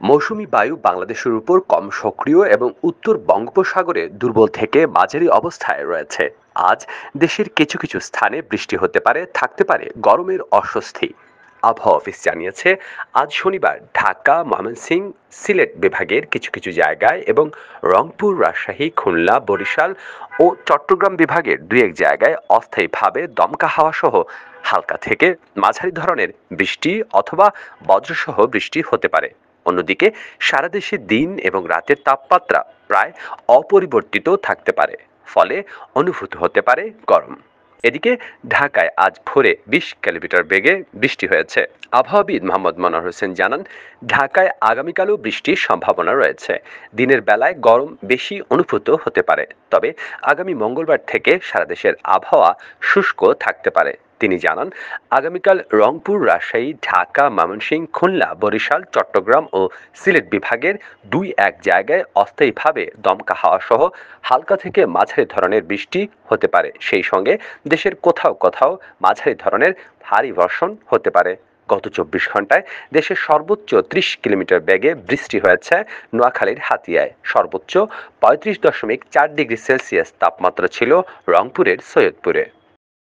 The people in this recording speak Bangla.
মৌসুমী বায়ু বাংলাদেশের উপর কম সক্রিয় এবং উত্তর বঙ্গোপসাগরে দুর্বল থেকে মাঝারি অবস্থায় রয়েছে। আজ দেশের কিছু কিছু স্থানে বৃষ্টি হতে পারে, থাকতে পারে গরমের অস্বস্তি। আবহাওয়া অফিস জানিয়েছে, আজ শনিবার ঢাকা, ময়মনসিংহ, সিলেট বিভাগের কিছু কিছু জায়গায় এবং রংপুর, রাজশাহী, খুলনা, বরিশাল ও চট্টগ্রাম বিভাগের দুই এক জায়গায় অস্থায়ীভাবে দমকা হাওয়া সহ হালকা থেকে মাঝারি ধরনের বৃষ্টি অথবা বজ্রসহ বৃষ্টি হতে পারে। অন্যদিকে সারা দেশে দিন এবং রাতের তাপমাত্রা প্রায় অপরিবর্তিত থাকতে পারে, ফলে অনুভূত হতে পারে গরম। এদিকে ঢাকায় আজ ভোরে ২০ কিলোমিটার বেগে বৃষ্টি হয়েছে। আবহাওয়াবিদ মোহাম্মদ মনোয়ার হোসেন জানান, ঢাকায় আগামীকালও বৃষ্টির সম্ভাবনা রয়েছে। দিনের বেলায় গরম বেশি অনুভূত হতে পারে, তবে আগামী মঙ্গলবার থেকে সারা দেশের আবহাওয়া শুষ্ক থাকতে পারে। তিনি জানান, আগামীকাল রংপুর, রাজশাহী, ঢাকা, ময়মনসিংহ, খুলনা, বরিশাল, চট্টগ্রাম ও সিলেট বিভাগের দুই এক জায়গায় অস্থায়ীভাবে দমকা হাওয়া সহ হালকা থেকে মাঝারি ধরনের বৃষ্টি হতে পারে। সেই সঙ্গে দেশের কোথাও কোথাও মাঝারি ধরনের ভারী বর্ষণ হতে পারে। গত ২৪ ঘন্টায় দেশের সর্বোচ্চ ৩০ কিলোমিটার বেগে বৃষ্টি হয়েছে নোয়াখালীর হাতিয়ায়। সর্বোচ্চ ৩৫.৪ ডিগ্রি সেলসিয়াস তাপমাত্রা ছিল রংপুরের সৈয়দপুরে।